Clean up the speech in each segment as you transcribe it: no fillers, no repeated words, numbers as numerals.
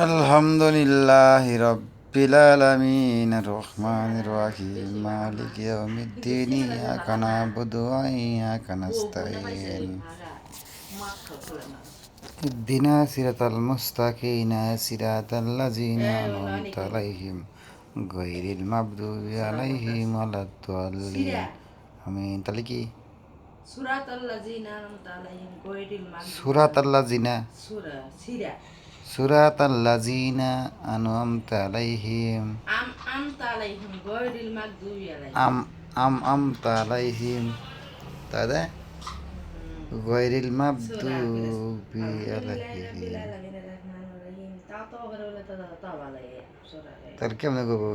আলহামদুলিল্লাহি রাব্বিল আলামিন আর-রহমানির রহিম মালিকি ইয়াউমিদ্দিন ইয়াকা না'বুদু ওয়া ইয়াকা নাস্তাঈন ইহদিনা সিরাতাল মুস্তাকিম সিরাতাল লাযিনা আন'আমতা আলাইহিম গায়রিল মাগদুবি আলাইহিম ওয়ালাদ-দাল্লিন আমিন। তাহলে কি সুরাতাল লাযিনা আন'আমতা আলাইহিম গায়রিল মাগদুবি সূরাতাল লাযিনা সিরা লাযিনা আন'আমতা আলাইহিম আমতা আলাইহিম গায়রিল মাগদুবি আলাইহিম আমতা আলাইহিম তাহলে গায়রিল মাগদুবি আলাইহিম তাহলে কেমন করবো?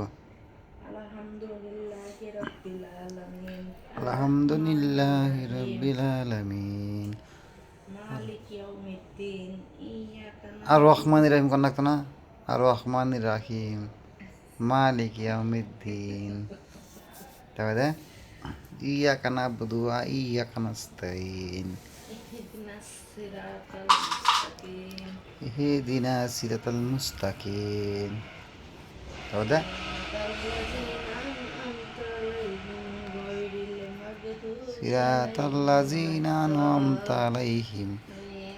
আলহামদুলিল্লাহি রাব্বিল আলামিন আর রহমানির রহিম কোন লাগতো না? আর রহমানির রহিম মালিক ইয়াউমিদ্দিন তাহলে ইয়াকা না'বুদু ওয়া ইয়াকা নাস্তাঈন ইহদিনা সিরাতাল মুস্তাকিম তাহলে সিরাতাল লাযিনা আন'আমতা আলাইহিম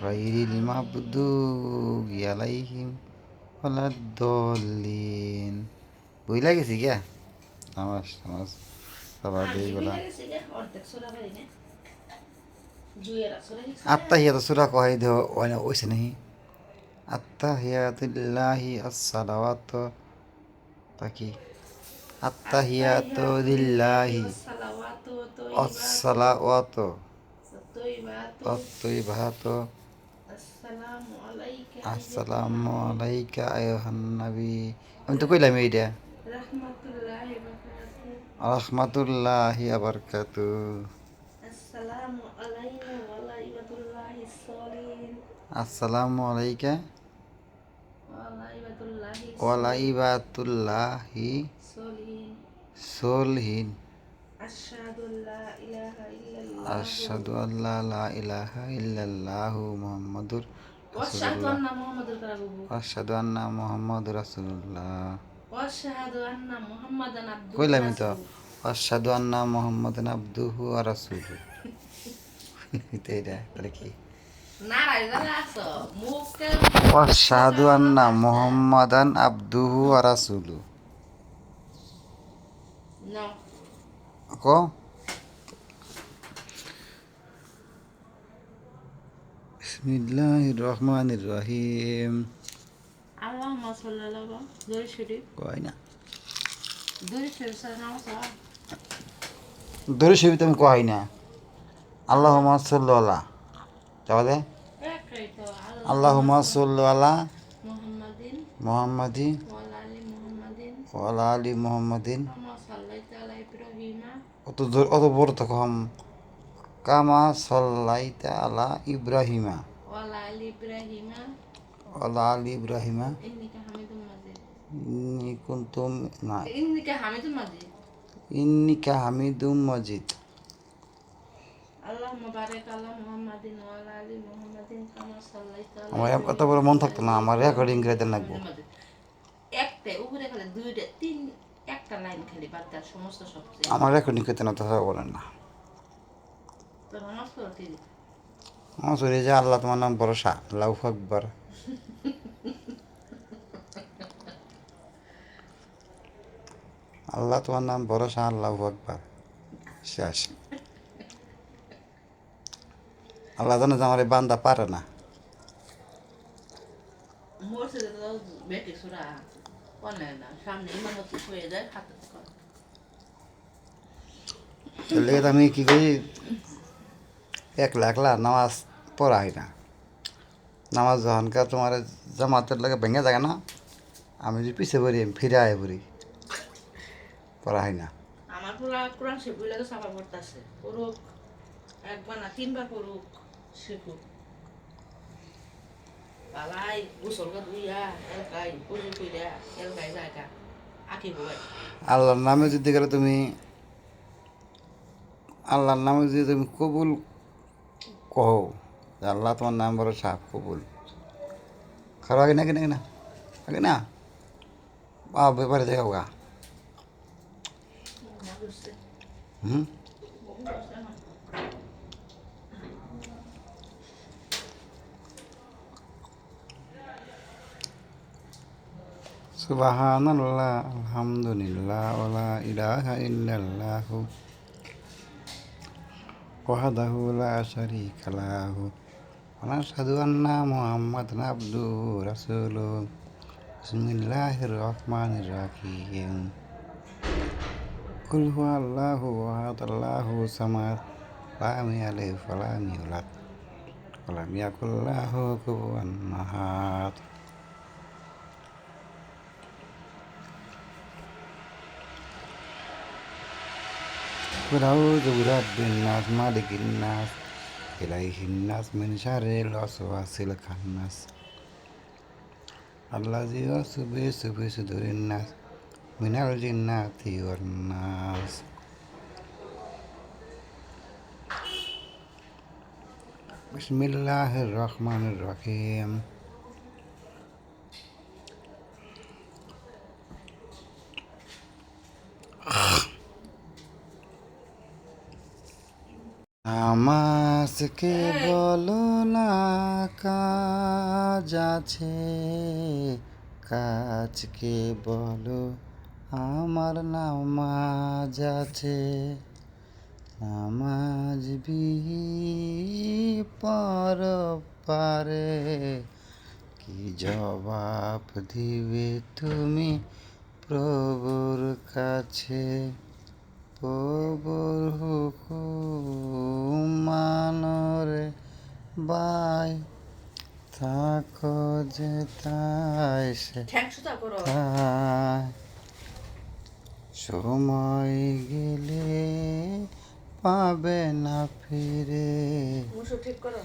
গায়রিল মাগদুবি আলাইহিম ওয়ালাদ-দাল্লিন। বুঝলা গেছি গিয়া নামাজ সবার এইগুলা আত্তাহিয়াতু সূরা কয় দেও ওইছে নাহি আত্তাহিয়াতুল্লাহি আসসালাওয়াতু তাকি আত্তাহিয়াতু লিল্লাহি আসসালাওয়াতু আত-তাইয়্যিবাতু আসসালামু আলাইকা আইয়ুহান নবী। আমি তো কইলাম এইটা রাহমাতুল্লাহি ওয়া বারাকাতুহু আসসালামু আলাইকা ওয়া লাইবাতুল্লাহি সলিহিন আশহাদু আল্লা লা ইলাহা ইল্লাল্লাহু মুহাম্মাদুর রাসূলুল্লাহ আশহাদু আন্না মুহাম্মাদুর রাসূলুল্লাহ কইলাম তো আশহাদু আন্না মুহাম্মাদান আবদুহু ওয়া রাসূলুহু এইটা তাহলে কি আশহাদু আন্না মুহাম্মাদান আবদুহু ওয়া রাসূলুহু কো বিসমিল্লাহির রহমানির রহিম আল্লাহুম্মা সাল্লি আলা দরুদ শরীফ কই না দরুদ শরীফ সালাম দরুদ শরীফ তুমি কই না আল্লাহুম্মা সাল্লি আলা তাহলে আল্লাহুম্মা সাল্লি আলা মুহাম্মাদিন ওয়া আলা আলি মুহাম্মাদিন অত বড় তো কম কামা সাল্লাইতা আলা ইব্রাহিমা ওয়া আলা আলি ইব্রাহিমা ইন্নিকা হামিদুম মাজিদ আমার এত বড় মন থাকতো না, আমার রেকর্ডিং করে দেন লাগবো। আমার রেকর্ডিং করতে না তো বলেন না। আমার শরীরে যে আল্লাহ তোমার নাম ভরসা, আল্লাহু আকবার। আল্লাহ তোমার নাম ভরসা, আল্লাহু আকবার। শেষ। আল্লাহ জানে যে আমার এই বান্দা পারে না। আমি কি করি, একলা একলা নামাজ পড়াই না। নামাজ যখনকার তোমার জামাতের লাগে ভেঙে থাকে না, আমি যদি পিছিয়ে পড়ি ফিরে আয় পড়ি, পড়াই না। আমার পুরা কোরআন শিখুই লাগে সাফা পড়তাছে, পড়ুক একবার না 3 বার পড়ুক শিখুক। বালাই গোসল করে দুইয়া এলকাই পুজো কইরা এলকাই জায়গা আকি বই। আল্লাহর নামে যদি গেলে তুমি, আল্লাহর নামে যদি তুমি কবুল কহো, আল্লাহ তোমার নাম বড় সাপ কবুল, খারো আগে না কিনা আগে না বা ব্যাপারে দেখাও গা হুম সুবহানাল্লাহ আলহামদুলিল্লাহ ওয়ালা ইলাহা ইল্লাল্লাহ ওয়াহদাহু লা শারীকা লাহু ওয়া নাশহাদু আন্না মুহাম্মাদান আবদুহু ওয়া রাসূলুহু বিসমিল্লাহির রহমানির রহিম কুল হুয়াল্লাহু আহাদ আল্লাহু সামাদ লাম ইয়ালিদ ওয়া লাম ইউলাদ ওয়া লাম ইয়াকুল লাহু কুফুওয়ান আহাদ قل أعوذ برب الناس مالك الناس إله الناس من شر الوسواس الخناس الذي يوسوس في صدور الناس من الجنة والناس بسم الله الرحمن الرحيم আমাকে বলো না কাজ আছে কাজকে বলো আমার নামাজ আছে নামাজ পর পারে কি জবাব দিবে তুমি প্রভুর কাছে প্রভুর হুকুম মানরে বাই থাকো যে তাই সে ঠ্যাংসুতা করো তাই সময় গেলে পাবে না ফিরে মুসু ঠিক করো